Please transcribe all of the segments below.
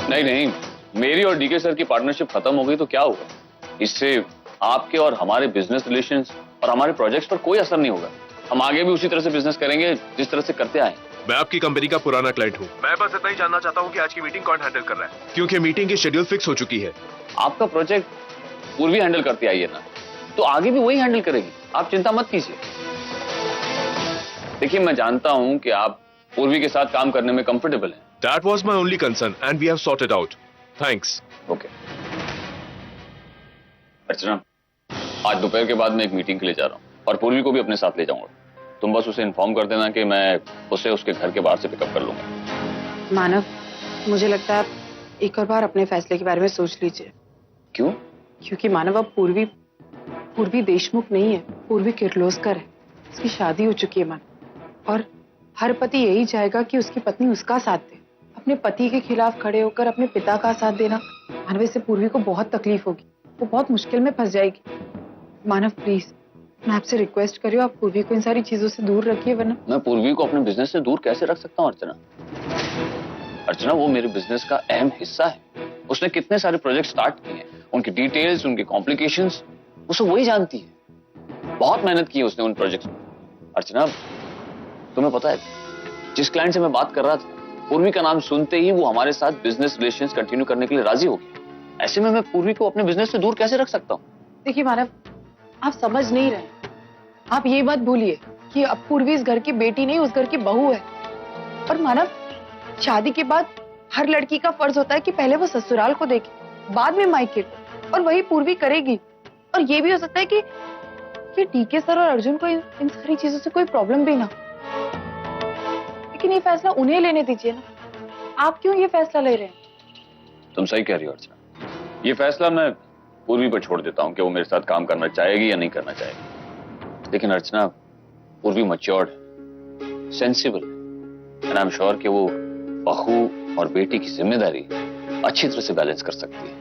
नहीं नहीं, मेरी और डीके सर की पार्टनरशिप खत्म हो गई तो क्या होगा? इससे आपके और हमारे बिजनेस रिलेशंस और हमारे प्रोजेक्ट्स पर कोई असर नहीं होगा। हम आगे भी उसी तरह से बिजनेस करेंगे जिस तरह से करते आए। मैं आपकी कंपनी का पुराना क्लाइंट हूँ। मैं बस इतना ही जानना चाहता हूँ कि आज की मीटिंग कौन हैंडल कर रहा है, क्योंकि मीटिंग की शेड्यूल फिक्स हो चुकी है। आपका प्रोजेक्ट पूर्वी हैंडल करती आई है ना, तो आगे भी वही हैंडल करेगी, आप चिंता मत कीजिए। देखिए, मैं जानता हूं कि आप पूर्वी के साथ काम करने में कंफर्टेबल हैं। That was my only concern and we have sorted out. Thanks. Okay. Archana, आज दोपहर के बाद मैं एक मीटिंग के लिए जा रहा हूं और पूर्वी को भी अपने साथ ले जाऊंगा। तुम बस उसे इन्फॉर्म कर देना कि मैं उसे उसके घर के बाहर से पिकअप कर लूंगा। मानव, मुझे लगता है आप एक और बार अपने फैसले के बारे में सोच लीजिए। क्यों? क्योंकि मानव अब पूर्वी देशमुख नहीं है, पूर्वी किर्लोस्कर है। उसकी शादी हो चुकी है मानव, और हर पति यही चाहेगा कि उसकी पत्नी उसका साथ दे। अपने पति के खिलाफ खड़े होकर अपने पिता का साथ देना, मानव, इससे पूर्वी को बहुत तकलीफ होगी, वो बहुत मुश्किल में फंस जाएगी। मानव प्लीज, मैं आपसे रिक्वेस्ट कर रही हूँ, आप पूर्वी को इन सारी चीजों से दूर रखिए, वरना। मैं पूर्वी को अपने बिजनेस से दूर कैसे रख सकता हूँ अर्चना? अर्चना, वो मेरे बिजनेस का अहम हिस्सा है। उसने कितने सारे प्रोजेक्ट स्टार्ट किए हैं, उनकी डिटेल्स, उनके कॉम्प्लिकेशंस, उसे वही जानती है। बहुत मेहनत की है उसने उन प्रोजेक्ट्स में। अर्चना, तुम्हें पता है, जिस क्लाइंट से मैं बात कर रहा था, पूर्वी का नाम सुनते ही वो हमारे साथ बिजनेस रिलेशंस कंटिन्यू करने के लिए राजी हो गई। ऐसे में मैं पूर्वी को अपने बिजनेस से दूर कैसे रख सकता हूँ? देखिए मानव, आप समझ नहीं रहे। आप ये मत भूलिए कि अब पूर्वी इस घर की बेटी नहीं, उस घर की बहू है। और मानव, शादी के बाद हर लड़की का फर्ज होता है कि पहले वो ससुराल को देखे, बाद में मायके को, और वही पूर्वी करेगी। और ये भी हो सकता है कि डीके सर और अर्जुन को इन सारी चीजों से कोई प्रॉब्लम भी ना, लेकिन ये फैसला उन्हें लेने दीजिए ना। आप क्यों ये फैसला ले रहे हैं? तुम सही कह रही हो अर्चना, ये फैसला मैं पूर्वी पर छोड़ देता हूँ कि वो मेरे साथ काम करना चाहेगी या नहीं करना चाहेगी। लेकिन अर्चना, पूर्वी मैच्योर्ड है, सेंसिबल है, एंड आई एम श्योर कि वो बहू और बेटी की जिम्मेदारी अच्छी तरह से बैलेंस कर सकती है।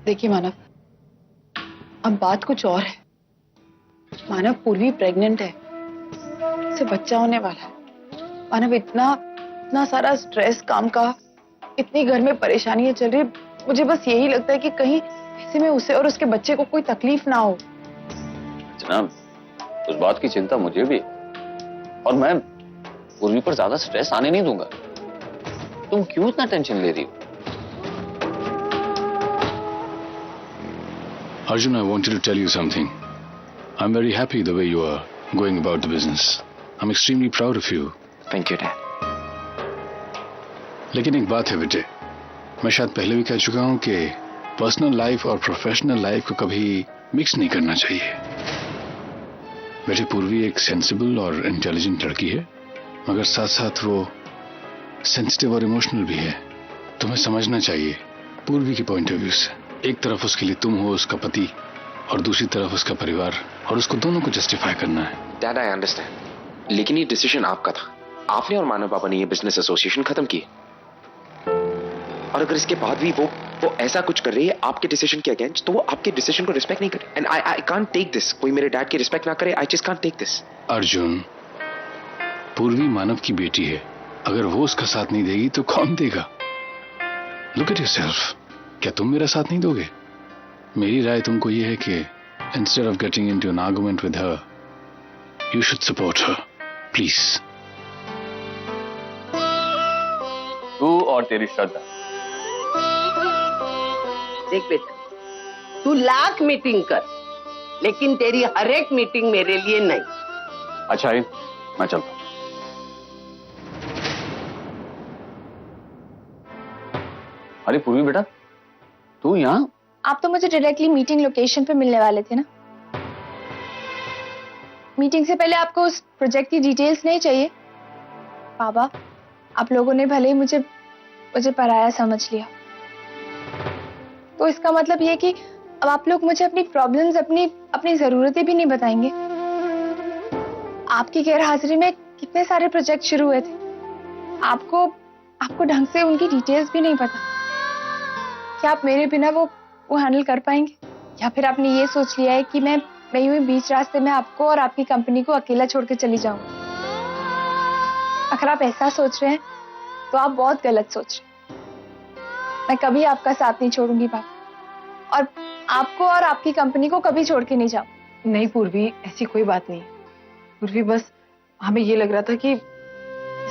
देखिए मानव, अब बात कुछ और है। मानव, पूर्वी प्रेग्नेंट है, उसे बच्चा होने वाला है। मानव, इतना सारा स्ट्रेस काम का, इतनी घर में परेशानियां चल रही है, मुझे बस यही लगता है कि कहीं ऐसे में उसे और उसके बच्चे को कोई तकलीफ ना हो। जनाब, उस बात की चिंता मुझे भी, और मैं पूर्वी पर ज्यादा स्ट्रेस आने नहीं दूंगा। तुम क्यों इतना टेंशन ले रही हो? Arjun, I wanted to tell you something. I'm very happy the way you are going about the business. I'm extremely proud of you. Thank you, Dad. लेकिन एक बात है बेटे, मैं शायद पहले भी कह चुका हूं कि पर्सनल लाइफ और प्रोफेशनल लाइफ को कभी मिक्स नहीं करना चाहिए। बेटे, पूर्वी एक सेंसिबल और इंटेलिजेंट लड़की है, मगर साथ साथ वो सेंसिटिव और इमोशनल भी है। तुम्हें समझना चाहिए पूर्वी के पॉइंट ऑफ व्यू से। एक तरफ उसके लिए तुम हो, उसका पति, और दूसरी तरफ उसका परिवार, और उसको दोनों को जस्टिफाई करना है। Dad, I understand. लेकिन ये डिसीजन आपका था। आपने और मानव पापा ने ये बिजनेस एसोसिएशन खत्म की, और अगर इसके बाद भी वो ऐसा कुछ कर रही है आपके डिसीजन के अगेंस्ट, तो वो आपके डिसीजन को रिस्पेक्ट नहीं करे। And I can't take this. कोई मेरे डैड की रिस्पेक्ट ना करे, I just can't take this. Arjun, Purvi Manav की बेटी है, अगर वो उसका साथ नहीं देगी तो कौन देगा? Look at yourself. क्या तुम मेरा साथ नहीं दोगे? मेरी राय तुमको ये है कि instead of getting into an argument with her, you should support her, please. तू और तेरी श्रद्धा। देख बेटा, तू लाख मीटिंग कर, लेकिन तेरी हर एक मीटिंग मेरे लिए नहीं। अच्छा ही, मैं चलता हूं। अरे पूर्वी बेटा, तू यहाँ? आप तो मुझे डायरेक्टली मीटिंग लोकेशन पे मिलने वाले थे ना। मीटिंग से पहले आपको उस प्रोजेक्ट की डिटेल्स नहीं चाहिए? बाबा, आप लोगों ने भले ही मुझे पराया समझ लिया, तो इसका मतलब ये कि अब आप लोग मुझे अपनी प्रॉब्लम्स, अपनी जरूरतें भी नहीं बताएंगे। आपकी गैर हाजिरी में कितने सारे प्रोजेक्ट शुरू हुए थे, आपको ढंग से उनकी डिटेल्स भी नहीं पता। क्या आप मेरे बिना वो हैंडल कर पाएंगे? या फिर आपने ये सोच लिया है कि मैं यूं बीच रास्ते में आपको और आपकी कंपनी को अकेला छोड़ के चली जाऊं? अगर आप ऐसा सोच रहे हैं तो आप बहुत गलत सोच रहे हैं। मैं कभी आपका साथ नहीं छोड़ूंगी पापा, और आपको और आपकी कंपनी को कभी छोड़ के नहीं जाऊं। नहीं पूर्वी, ऐसी कोई बात नहीं है। पूर्वी, बस हमें ये लग रहा था कि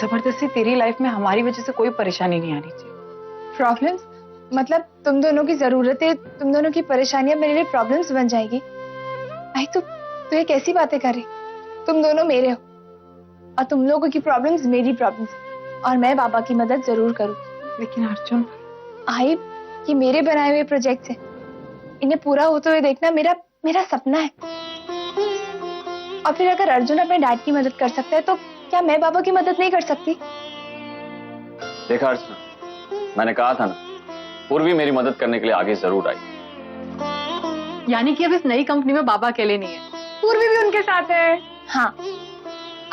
जबरदस्ती तेरी लाइफ में हमारी वजह से कोई परेशानी नहीं आनी चाहिए। प्रॉब्लम्स? मतलब तुम दोनों की जरूरतें, तुम दोनों की परेशानियां मेरे लिए प्रॉब्लम्स बन जाएगी? भाई तू ये कैसी बातें कर रही? तुम दोनों मेरे हो और तुम लोगों की प्रॉब्लम्स मेरी प्रॉब्लम्स, और मैं बाबा की मदद जरूर करूंगी। लेकिन अर्जुन, आई, ये मेरे बनाए हुए प्रोजेक्ट्स हैं, इन्हें पूरा होते हुए देखना मेरा मेरा सपना है। और फिर अगर अर्जुन अपने डैड की मदद कर सकता है तो क्या मैं बाबा की मदद नहीं कर सकती? देखा अर्चना, मैंने कहा था ना, पूर्वी मेरी मदद करने के लिए आगे जरूर आई। यानी कि अब इस नई कंपनी में बाबा अकेले नहीं है, पूर्वी भी उनके साथ है। हाँ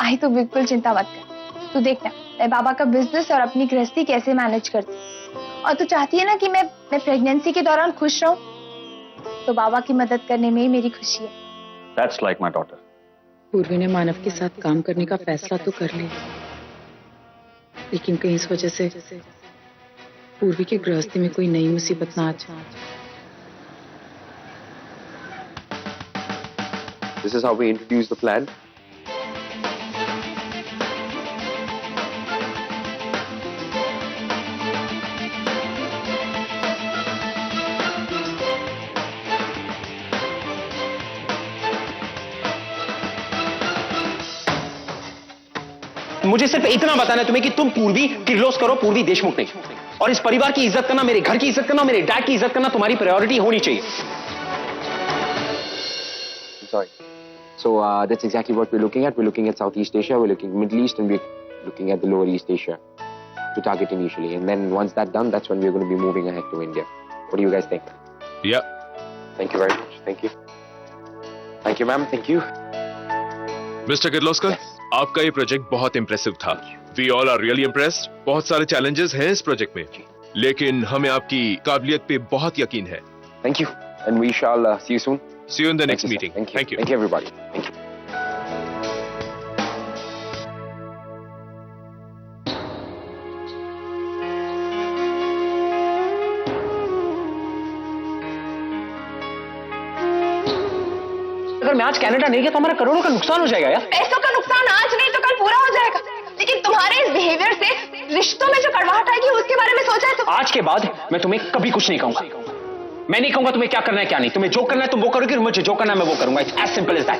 आई, तो बिल्कुल चिंता मत कर। तू देखना मैं बाबा का बिजनेस और अपनी गृहस्थी कैसे मैनेज करती। और तू चाहती है ना कि मैं प्रेगनेंसी के दौरान खुश रहूं, तो बाबा की मदद करने में ही मेरी खुशी है। That's like my daughter. पूर्वी ने मानव के साथ काम करने का फैसला तो कर लिया, लेकिन कहीं इस वजह से पूर्वी की गृहस्थी में कोई नई मुसीबत ना आ जाए। This is how we introduce the plan. मुझे सिर्फ इतना बताना है तुम्हें कि तुम पूर्वी किर्लोस्कर, पूर्वी देशमुख नहीं। और इस परिवार की इज्जत करना, मेरे घर की इज्जत करना, मेरे डैड की इज्जत करना तुम्हारी प्रायोरिटी होनी चाहिए। Sorry. So that's exactly what we're looking at. We're looking at Southeast Asia, we're looking at Middle East, and we're looking at the Lower East Asia to target initially. And then once that's done, that's when we're going to be moving ahead to India. What do you guys think? Yeah. Thank you very much. Thank you. Thank you, ma'am. Thank you. Mister Kirloskar, आपका ये project बहुत impressive था। We all are really impressed. बहुत सारे challenges हैं इस project में, लेकिन हमें आपकी काबिलियत पे बहुत यकीन है। Thank you. And we shall see you soon. See you in the next Thank you, sir. meeting. Thank you. Thank you. Thank you, everybody. Thank you. अगर मैं आज कनाडा नहीं गया तो हमारा करोड़ों का नुकसान हो जाएगा यार। पैसों का नुकसान आज नहीं तो कल पूरा हो जाएगा, लेकिन तुम्हारे इस बिहेवियर से रिश्तों में जो कड़वाहट आएगी उसके बारे में सोचा है तो? आज के बाद मैं तुम्हें कभी कुछ नहीं कहूंगा। मैं नहीं कहूंगा तुम्हें क्या करना है क्या नहीं। तुम्हें जो करना है तुम वो करोगे, मुझे जो करना है मैं वो करूंगा। It's as simple as that.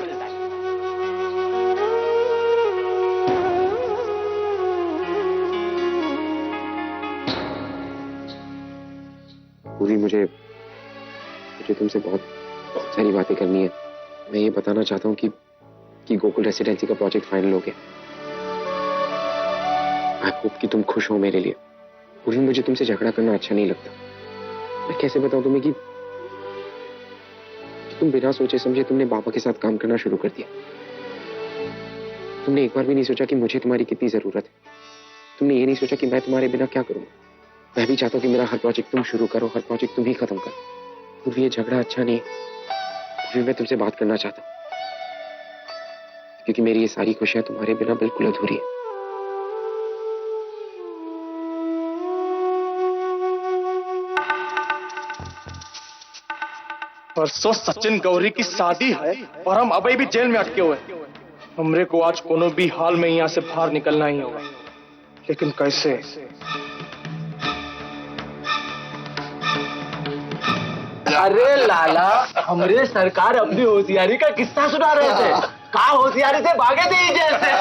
पूरी मुझे तुमसे बहुत सारी बातें करनी है। मैं ये बताना चाहता हूँ कि गोकुल रेसिडेंसी का प्रोजेक्ट फाइनल हो गया। आई होप कि तुम खुश हो मेरे लिए। पूरी मुझे तुमसे झगड़ा करना अच्छा नहीं लगता। मैं कैसे बताऊं तुम्हें कि तुम बिना सोचे समझे तुमने बाबा के साथ काम करना शुरू कर दिया। तुमने एक बार भी नहीं सोचा कि मुझे तुम्हारी कितनी जरूरत है। तुमने ये नहीं सोचा कि मैं तुम्हारे बिना क्या करूंगा। मैं भी चाहता हूँ कि मेरा हर प्रोजेक्ट तुम शुरू करो, हर प्रोजेक्ट तुम ही खत्म करो। पूरी ये झगड़ा अच्छा नहीं है। पूरी मैं तुमसे बात करना चाहता हूँ क्योंकि मेरी ये सारी खुशियां तुम्हारे बिना बिल्कुल अधूरी है। परसों सचिन गौरी की शादी है और हम अभी भी जेल में अटके हुए हैं। हमरे को आज कोनो भी हाल में यहाँ से बाहर निकलना ही होगा, लेकिन कैसे? अरे लाला, हमरे सरकार अपनी होशियारी का किस्सा सुना रहे थे। कहा होशियारी से भागे थे जैसे।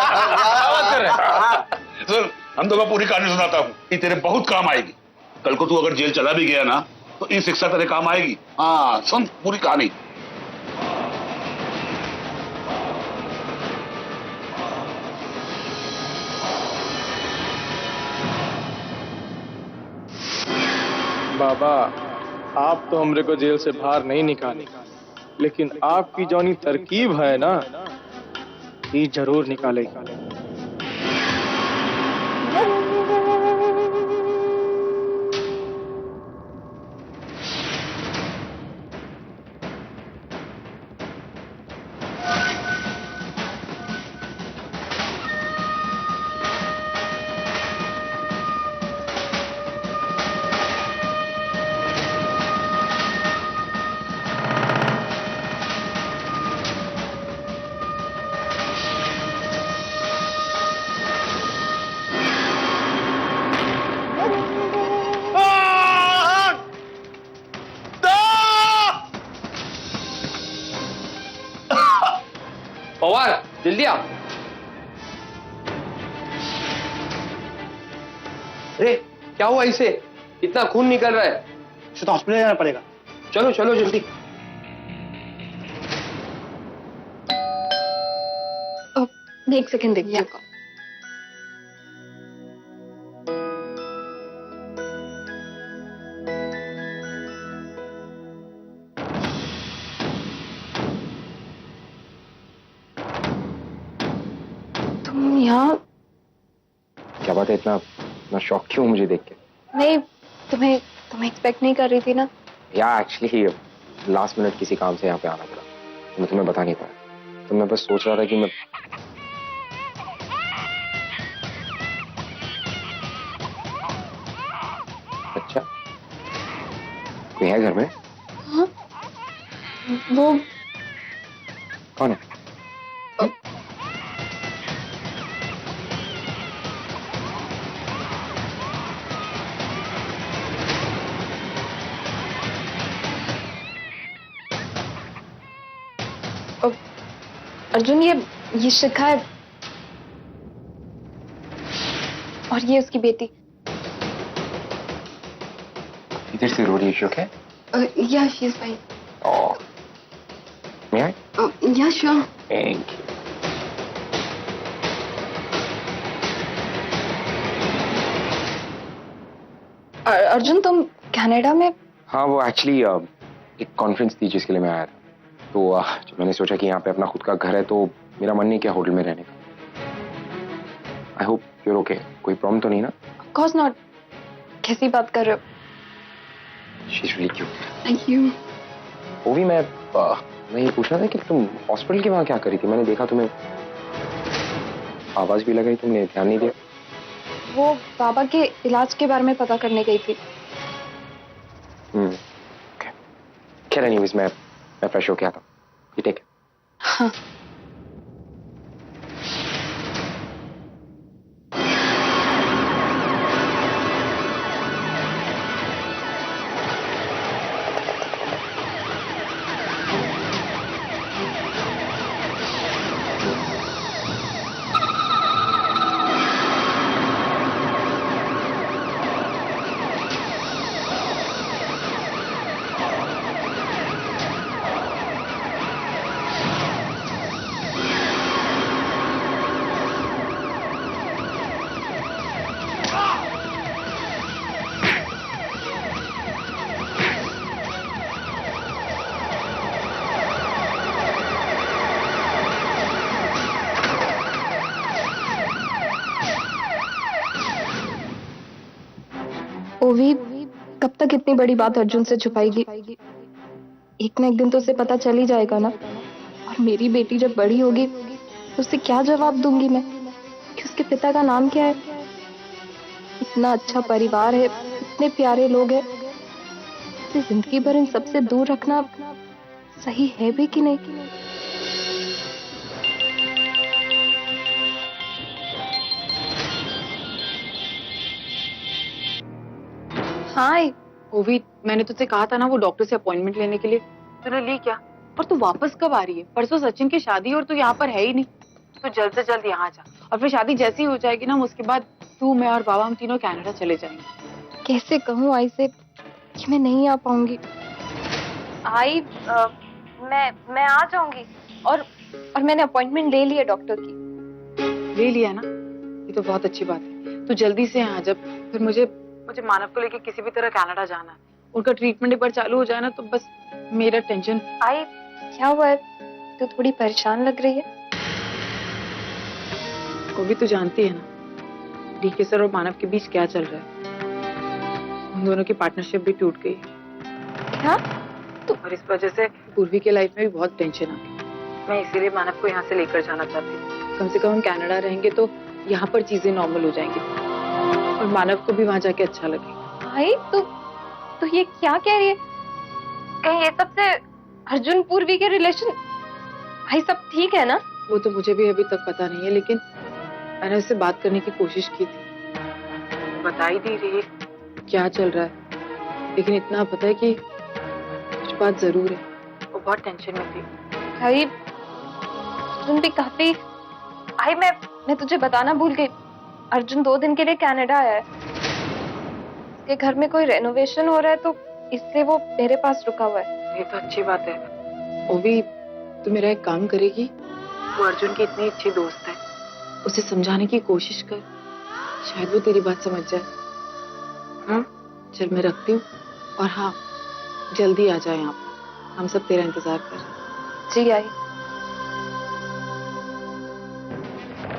सुन, हम तो पूरी कहानी सुनाता हूँ, ये तेरे बहुत काम आएगी। कल को तू अगर जेल चला भी गया ना तो ये शिक्षा तेरे काम आएगी। हाँ सुन पूरी कहानी। बाबा, आप तो हमरे को जेल से बाहर नहीं निकाले, लेकिन आपकी जौनी तरकीब है ना, ये जरूर निकालेगी। जल्दी आ। अरे क्या हुआ इसे? इतना खून निकल रहा है। इसे तो हॉस्पिटल जाना पड़ेगा। चलो चलो जल्दी। एक सेकंड देखिए आपको। तुम यहाँ? क्या बात है, इतना शॉक क्यों मुझे देख के? नहीं, तुम्हें एक्सपेक्ट नहीं कर रही थी ना। या एक्चुअली लास्ट मिनट किसी काम से यहाँ पे आना पड़ा, तो मैं तुम्हें बता नहीं पाया। तो मैं बस सोच रहा था कि मैं अच्छा, कोई है घर में? हाँ? वो कौन है? अर्जुन, ये शिखा है और ये उसकी बेटी। इधर से रो रही है, ओके? या she is fine. Oh. May I? या श्योर। Thank you. अर्जुन, तुम कनाडा में? हाँ, वो एक्चुअली एक कॉन्फ्रेंस थी जिसके लिए मैं आया था। तो जब मैंने सोचा कि यहाँ पे अपना खुद का घर है तो मेरा मन नहीं किया होटल में रहने का। I hope you're okay. कोई प्रॉब्लम तो नहीं ना? Of course not. कैसी बात कर रहे हो? She is really cute. Thank you. वो भी मैं ये पूछना था कि तुम हॉस्पिटल के वहाँ क्या करी थी? मैंने देखा तुम्हें आवाज भी लगाई, तुमने ध्यान नहीं दिया। वो बाबा के इलाज के बारे में पता करने गई थी। ओके। खैर एनीवेज मैं फ्रेश होके आता हूँ। ये टेक। हाँ। ओवी, कब तक इतनी बड़ी बात अर्जुन से छुपाएगी? एक ना एक दिन तो उसे पता चल ही जाएगा ना। और मेरी बेटी जब बड़ी होगी तो उसे क्या जवाब दूंगी मैं कि उसके पिता का नाम क्या है? इतना अच्छा परिवार है, इतने प्यारे लोग हैं, इसे जिंदगी भर इन सबसे दूर रखना सही है भी कि नहीं? हाय ओवी, मैंने तुझसे कहा था ना वो डॉक्टर से अपॉइंटमेंट लेने के लिए। तूने ली क्या? और तू वापस कब आ रही है? परसों सचिन की शादी है और तू यहाँ पर है ही नहीं। तो जल्द से जल्द यहाँ जा, और फिर शादी जैसी हो जाएगी ना उसके बाद तू, मैं और बाबा हम तीनों कनाडा चले जाएंगे। कैसे कहूँ आई से कि मैं नहीं आ पाऊंगी? आई मैं आ जाऊंगी और मैंने अपॉइंटमेंट ले ली है डॉक्टर की। ले लिया ना? ये तो बहुत अच्छी बात है। तू जल्दी से यहाँ जब फिर मुझे मानव को लेके किसी भी तरह कनाडा जाना है। उनका ट्रीटमेंट एक बार चालू हो जाए ना तो बस मेरा टेंशन। आई, क्या हुआ है? तो थोड़ी परेशान लग रही है। वो भी तो जानती है ना डीके सर और मानव के बीच क्या चल रहा है। उन दोनों की पार्टनरशिप भी टूट गई। क्या? तो और इस वजह से पूर्वी के लाइफ में भी बहुत टेंशन आ गई। मैं इसीलिए मानव को यहाँ से लेकर जाना चाहती हूँ। कम से कम हम कनाडा रहेंगे तो यहाँ पर चीजें नॉर्मल हो जाएंगी और मानव को भी वहाँ जाके अच्छा लगेगा। भाई तो ये क्या कह रही है? कहीं ये सब से अर्जुन पूर्वी के रिलेशन? भाई सब ठीक है ना? वो तो मुझे भी अभी तक पता नहीं है, लेकिन मैंने उससे बात करने की कोशिश की थी। बता ही नहीं रही क्या चल रहा है, लेकिन इतना पता है कि कुछ बात जरूर है। वो बहुत टेंशन में थी। भाई अर्जुन भी काफी भाई मैं तुझे बताना भूल गई, अर्जुन 2 दिन के लिए कनाडा आया है। उसके घर में कोई रेनोवेशन हो रहा है तो इसलिए वो मेरे पास रुका हुआ है। ये तो अच्छी बात है। वो भी तू मेरा एक काम करेगी, वो अर्जुन की इतनी अच्छी दोस्त है, उसे समझाने की कोशिश कर, शायद वो तेरी बात समझ जाए। हाँ चल मैं रखती हूँ, और हाँ जल्दी आ जाए यहाँ पर, हम सब तेरा इंतजार कर रहे हैं। जी आई।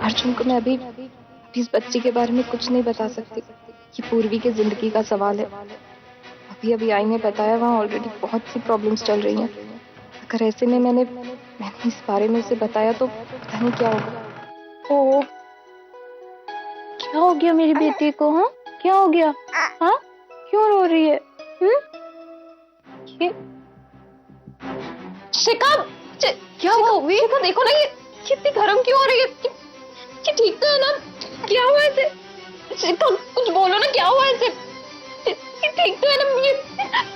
अर्जुन को मैं अभी इस बच्ची के बारे में कुछ नहीं बता सकती, ये पूर्वी की जिंदगी का सवाल है। अभी आई ने बताया वहाँ ऑलरेडी बहुत सी प्रॉब्लम्स चल रही हैं। अगर ऐसे में मैंने इस बारे में उसे बताया तो पता नहीं क्या होगा। ओ क्या हो गया मेरी बेटी को? हाँ क्या हो गया? हाँ क्यों रो रही है? शिखा क्या हुआ? शिखा देखो ना, ये कितनी गर्म क्यों हो रही है? कि ठीक तो है ना? क्या हुआ ऐसे? शिखा कुछ बोलो ना, क्या हुआ ऐसे? ठीक तो है ना? ये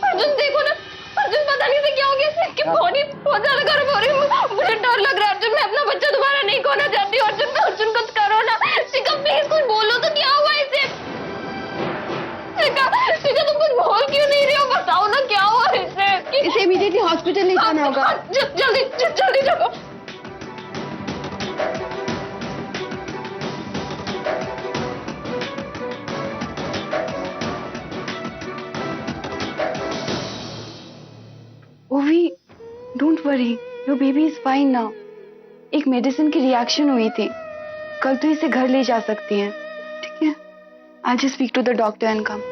अर्जुन देखो ना, अर्जुन पता नहीं से क्या हो गया कि बॉडी बहुत ज्यादा गर्म हो रही है। मुझे डर लग रहा है अर्जुन, मैं अपना बच्चा दोबारा नहीं खोना चाहती। अर्जुन कुछ करो ना। शिखा प्लीज कुछ बोलो तो, क्या हुआ इसे? शिखा तुम कुछ बोल क्यों नहीं रही हो? बताओ ना क्या हुआ इसे? इसे इमीडिएटली हॉस्पिटल ले जाना होगा। जल्दी जाओ। ओवी don't worry, your baby is fine now. एक मेडिसिन की रिएक्शन हुई थी, कल तो इसे घर ले जा सकती हैं, ठीक है? I just speak to the doctor and come.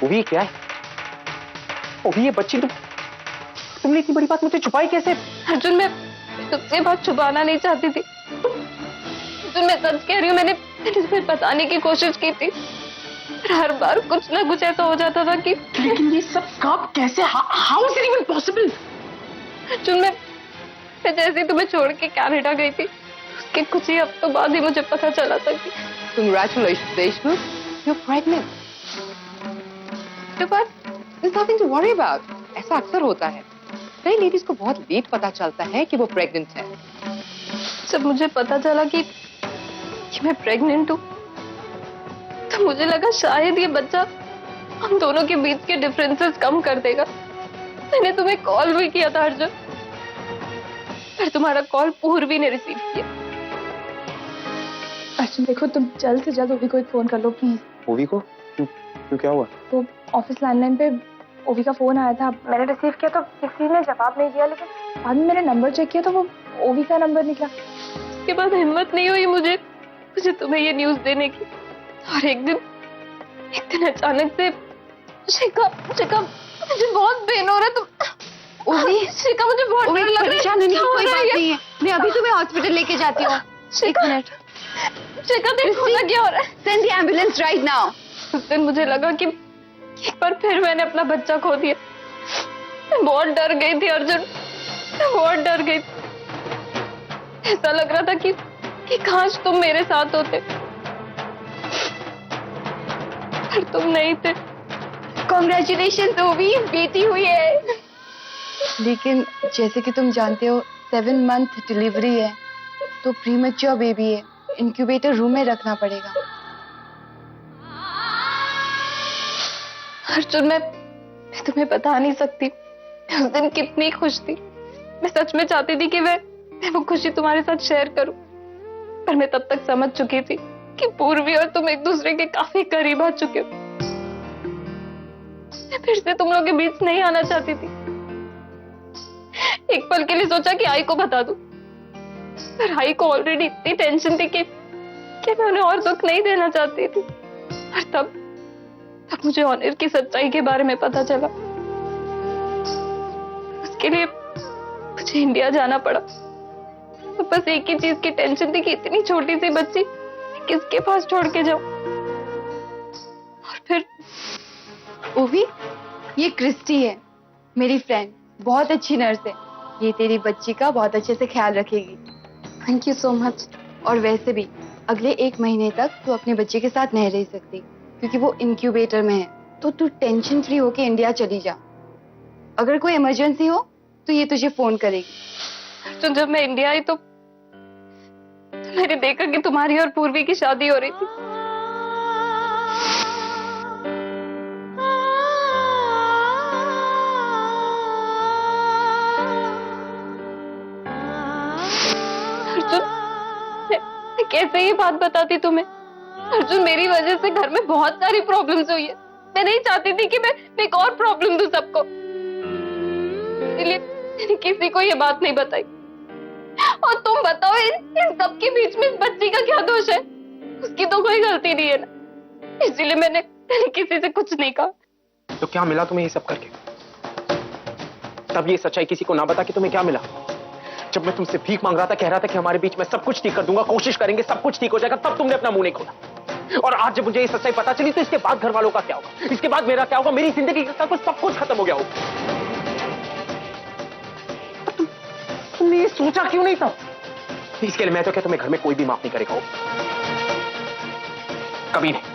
ओवी क्या है? ओवी ये बच्ची तुमने इतनी बड़ी बात मुझसे छुपाई कैसे? अर्जुन मैं तुझसे बात छुपाना नहीं चाहती थी। अर्जुन मैं सच कह रही हूँ, मैंने तुम्हें बताने की कोशिश की थी, पर हर बार कुछ ना कुछ ऐसा हो जाता था कि। लेकिन ये सब कब कैसे, how is it even possible? Arjun मैं जैसे ही तुम्हें छोड़ के कनाडा गई थी, उसके कुछ ही हफ्तों बाद ही मुझे पता चला था कि Congratulations, Vaishnu. You're pregnant. There's nothing to worry about. ऐसा अक्सर होता है, कई लेडीज को बहुत लेट पता चलता है कि वो प्रेग्नेंट है। जब मुझे पता चला कि मैं प्रेग्नेंट हूँ, तो मुझे लगा शायद ये बच्चा हम दोनों के बीच के डिफरेंसेस कम कर देगा। मैंने तुम्हें कॉल भी किया था अर्जुन, पर तुम्हारा कॉल पूर्वी ने रिसीव किया। अर्जुन देखो, तुम जल्द से जल्द ओवी को एक फोन कर लो प्लीज। ओवी को? क्यों क्या हुआ? तो ऑफिस लैंडलाइन पे ओवी का फोन आया था, मैंने रिसीव किया तो किसी ने जवाब नहीं दिया, लेकिन बाद में मैंने नंबर चेक किया तो वो ओवी का नंबर निकला। उसके बाद हिम्मत नहीं हुई मुझे तुम्हें ये न्यूज देने की, और एक दिन अचानक से शिखा मुझे बहुत पेन हो रहा है। तुम ओवी शिखा, मुझे बहुत डर लग रहा है। परेशान होने की कोई बात नहीं है, मैं अभी तुम्हें हॉस्पिटल लेके जाती हूँ। एक मिनट शिखा, देखो ना क्या हो रहा है। Send the ambulance right now. उस दिन मुझे लगा कि एक बार फिर मैंने अपना बच्चा खो दिया। मैं बहुत डर गई थी अर्जुन, मैं बहुत डर गई थी। ऐसा लग रहा था कि काश तुम मेरे साथ होते, पर तुम नहीं थे। कॉन्ग्रेचुलेशन ओवी, बेटी हुई है। लेकिन जैसे कि तुम जानते हो 7 मंथ डिलीवरी है, तो प्रीमेच्योर बेबी है, इंक्यूबेटर रूम में रखना पड़ेगा। अर्जुन मैं तुम्हें बता नहीं सकती मैं उस दिन कितनी खुश थी। मैं सच में चाहती थी कि मैं वो खुशी तुम्हारे साथ शेयर करूं, पर मैं तब तक समझ चुकी थी कि पूर्वी और तुम एक दूसरे के काफी करीब आ चुके हो। मैं फिर से तुम लोग के बीच नहीं आना चाहती थी। एक पल के लिए सोचा कि आई को बता दूं, पर आई को ऑलरेडी इतनी टेंशन थी कि मैं उन्हें और दुख नहीं देना चाहती थी। और तब मुझे ऑनर की सच्चाई के बारे में पता चला। उसके लिए मुझे इंडिया जाना पड़ा। तो बस एक ही चीज की टेंशन थी कि इतनी छोटी सी बच्ची किसके पास छोड़ के जाऊं। और फिर ओवी, ये क्रिस्टी है, मेरी फ्रेंड। बहुत अच्छी नर्स है। ये तेरी बच्ची का बहुत अच्छे से ख्याल रखेगी। Thank you so much. और वैसे भी अगले 1 महीने तक तू अपने बच्चे के साथ नहीं रह सकती, क्योंकि वो इंक्यूबेटर में है। तो तू टेंशन फ्री होके इंडिया चली जा। अगर कोई इमरजेंसी हो तो ये तुझे फोन करेगी। तो जब मैं इंडिया आई तो मैंने देखा कि तुम्हारी और पूर्वी की शादी हो रही थी। अर्जुन, मैं कैसे ये बात बताती तुम्हें? अर्जुन, मेरी वजह से घर में बहुत सारी प्रॉब्लम्स हुई है। मैं नहीं चाहती थी कि मैं एक और प्रॉब्लम दूं सबको, इसलिए मैंने किसी को ये बात नहीं बताई। और तुम बताओ, इन सबके बीच में इस बच्ची का क्या दोष है? उसकी तो कोई गलती नहीं है ना, इसलिए मैंने किसी से कुछ नहीं कहा। तो क्या मिला तुम्हें ये सब करके? तब ये सच्चाई किसी को ना बता कि तुम्हें क्या मिला। जब मैं तुमसे भीख मांग रहा था, कह रहा था कि हमारे बीच में सब कुछ ठीक कर दूंगा, कोशिश करेंगे, सब कुछ ठीक हो जाएगा, तब तुमने अपना मुंह नहीं खोला। और आज जब मुझे ये सच्चाई पता चली तो इसके बाद घर वालों का क्या होगा, इसके बाद मेरा क्या होगा, मेरी जिंदगी का सब कुछ खत्म हो गया होगा। तुमने ये सोचा क्यों नहीं था? इसके लिए मैं तो क्या तुम्हें घर में कोई भी माफ नहीं करेगा। कभी नहीं।